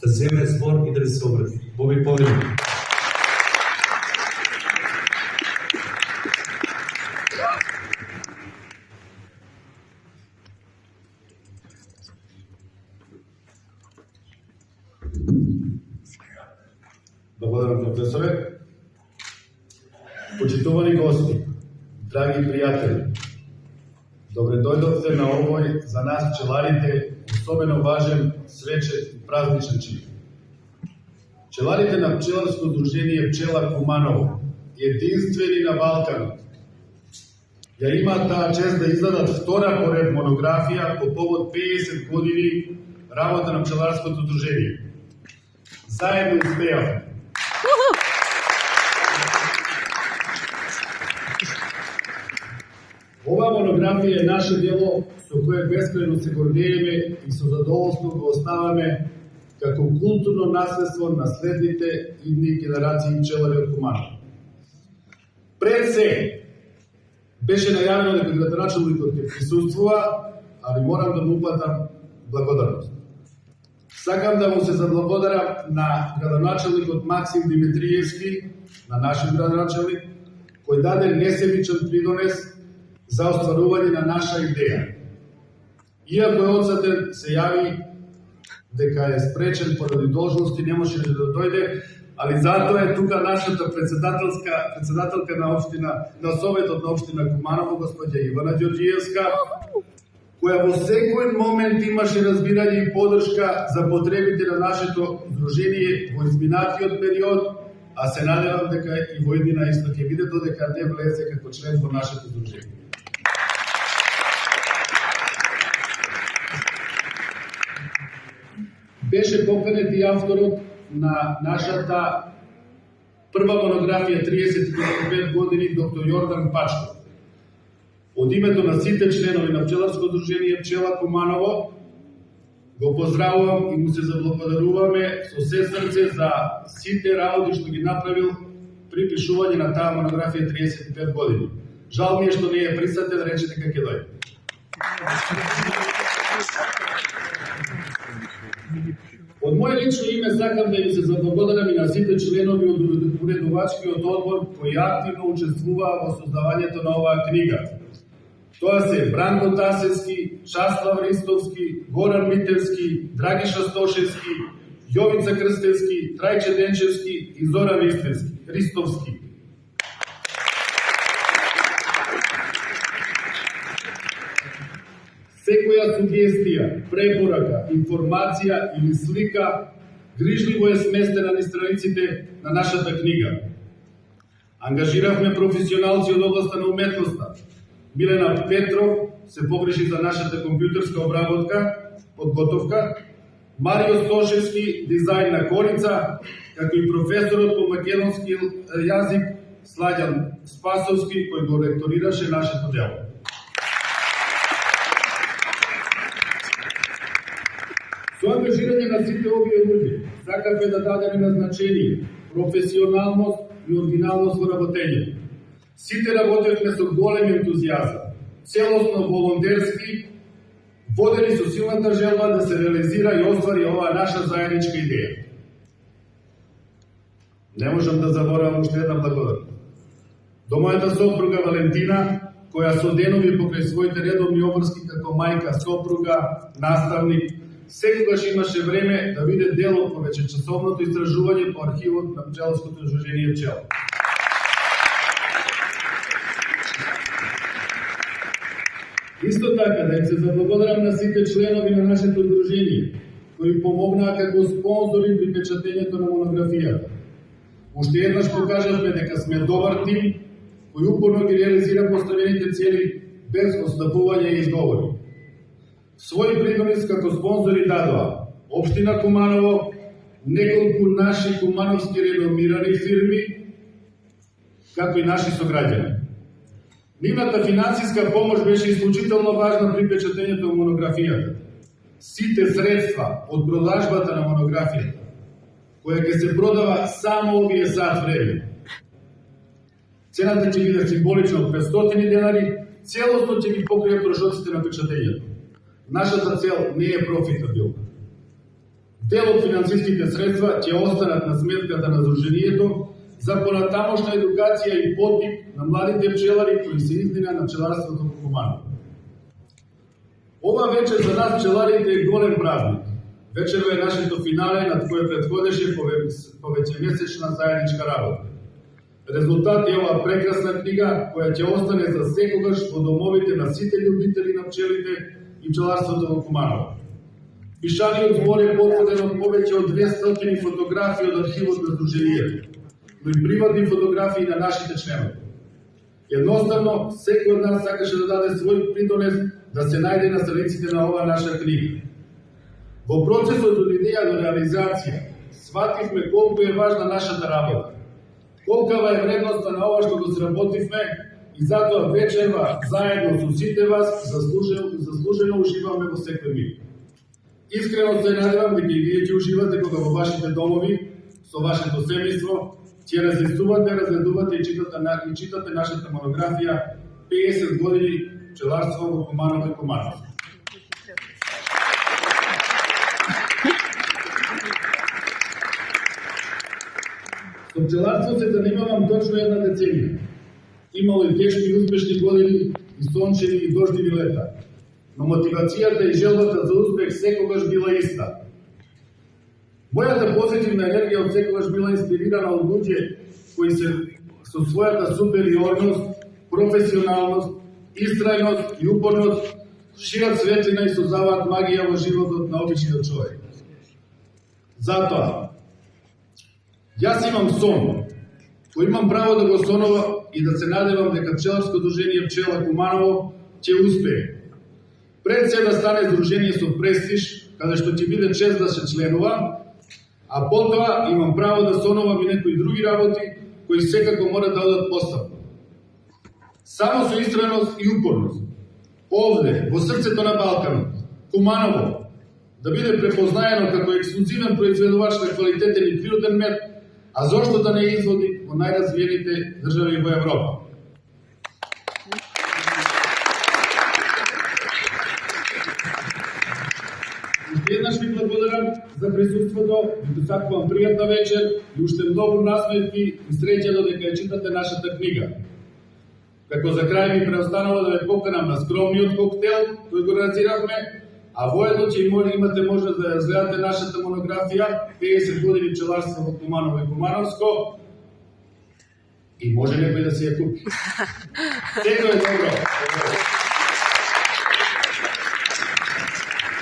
да земе збор и да ви се обрати. Бог ви помилуе. Благодарам, професоре. Почитувани гости, драги пријатели, добре дојдовте на овој за нас пчеларите особено важен, свечен и празничен чин. Пчеларите на пчеларско дружение Пчела Куманово, единствени на Балканот, ја имаат таа чест да издадат втора поред монографија по повод 50 години работа на пчеларското дружение. Заедно успеавме. Ова монографија е наше дело со кое бескрајно се гордееме и со задоволство го оставаме како културно наследство на следните идни генерации пчелари од Куманово. Пред се беше најавено дека градоначалникот ќе присуствува, али морам да му упатам благодарност. Сакам да му се заблагодарам на градоначалникот Максим Димитриевски, на нашиот градоначалник, кој даде несебичен придонес за остварување на наша идеја. Иако е одсаден, се јави дека е спречен поради должности, не може да дојде, али затоа е тука нашата председателка на општина, на Советот на општина Куманово, господја Ивана Ѓорѓиевска, која во секој момент имаше разбирање и подршка за потребите на нашето дружение во изминатиот период, а се надевам дека и во иднина исто ќе биде, додека не влезе како член во нашето дружение. Беше поканет и авторот на нашата прва монографија 35 години, доктор Јордан Пачков. Од името на сите членови на пчеларско дружение Пчела Куманово го поздравувам и му се заблагодаруваме со се срце за сите работи што ги направил при пишување на таа монографија 35 години. Жал ми е што не е присутен, рече дека ќе дојде. Од моје лично име сакам да им се заблагодарам и на сите членови од уредувачкиот одбор кои активно учествуваа во создавањето на оваа книга. Тоа се Бранко Тасевски, Часлав Ристовски, Горан Митевски, Драгиша Стошевски, Јовица Крстевски, Трајче Денчевски и Зора Ристовски. Секоја сугестија, препорака, информација или слика грижливо е сместена низ страниците на нашата книга. Ангажиравме професионалци од областа на уметноста. Милена Петров се погрижи за нашата компјутерска подготовка, Марио Стошевски дизајн на корица, како и професорот по македонски јазик Сладјан Спасовски кој го лекторираше нашето дело. Со ангажирање на сите овие луѓе, сакавме да дадеме назначение, професионалност и оригиналност во работење. Сите работевме со голем ентузијазам, целосно волонтерски, водени со силната желба да се реализира и оствари оваа наша заедничка идеја. Не можам да заборавам уште една благодарност до мојата сопруга Валентина, која со денови покрај своите редовни обврски како мајка, сопруга, наставник, секогаш имаше време да биде дел од повечечасовното истражување по архивот на пчеларското дружение Пчела. Исто така да им се заблагодарам на сите членови на нашето дружение, кои помогнаа како спонзори при печатењето на монографијата. Уште еднаш покажавме дека сме добар тим кој упорно ги реализира поставените цели без отстапување и изговори. Свој придонес како спонзори дадоа општина Куманово, неколку наши кумановски реномирани фирми, како и наши сограѓани. Нивната финансиска помош беше исклучително важна при печатењето на монографијата. Сите средства од продажбата на монографијата, која ќе се продава само овие сат време. Цената ќе биде символична од 500 денари, целосно ќе ги покрие трошоците на печатењето. Нашата цел не е профитабилна. Дел од финансиските средства ќе останат на сметката на Сдруженијето за понатамошна едукација и поттик на младите пчелари кои се издина на пчеларството во Куманово. Ова вечер за нас пчеларите е голем празник. Вечерва е нашето финале над кое претходеше повеќемесечна заедничка работа. Резултат е оваа прекрасна книга која ќе остане за секогаш во домовите на сите љубители на пчелите и пчеларството во Куманово. Пишаниот збор е подведен од повеќе од 200 фотографии од архивот на Сдруженијето, но и приватни фотографии на нашите членови. Едноставно, секој од нас сакаше да даде свој придонес да се најде на страниците на оваа наша книга. Во процесот од идеја до реализација, свативме колку е важна нашата работа, колкава е вредноста на ова што го сработивме и затоа вечерва заедно со сите вас заслужено уживаме во секој миг. Искрено се надевам дека и вие ќе уживате кога во вашите домови, со вашето семејство, ќе разлистувате, разгледувате и читате нашата монографија 50 години пчеларство во Куманово и Куманово. Со пчеларство се занимавам точно една деценија. Имало и тешки и успешни години, и сончеви и дождиви лета. Но мотивацијата и желбата за успех секогаш била иста. Мојата позитивна енергија од секогаш била инспирирана од луѓе кои се со својата супериорност, професионалност, истрајност и упорност шират светлина и создаваат магија во животот на обичниот човек. Затоа, јас имам сон, кој имам право да го сонова и да се надевам дека пчеларско дружение Пчела Куманово ќе успее. Пред се да стане здружение со престиж, каде што ќе биде чест да се членува, а потоа имам право да сонувам и некои други работи кои секако мора да одат постапно. Само со истрајност и упорност, овде, во срцето на Балканот, Куманово, да биде препознаено како ексклузивен произведувач на квалитетен и природен мед, а зошто да не изводи во најразвиените држави во Европа. Еднаш ви благодарам за присуството, ви досакувам пријатна вечер и уште многу насмевки и среќа додека ја читате нашата книга. Како за крај ми преостанува да ве поканам на скромниот коктел кој го организиравме, а воедно ќе имате можност да ја разгледате нашата монографија 50 години пчеларство во Куманово и Кумановско и може некој да си ја купи. Секој е добро.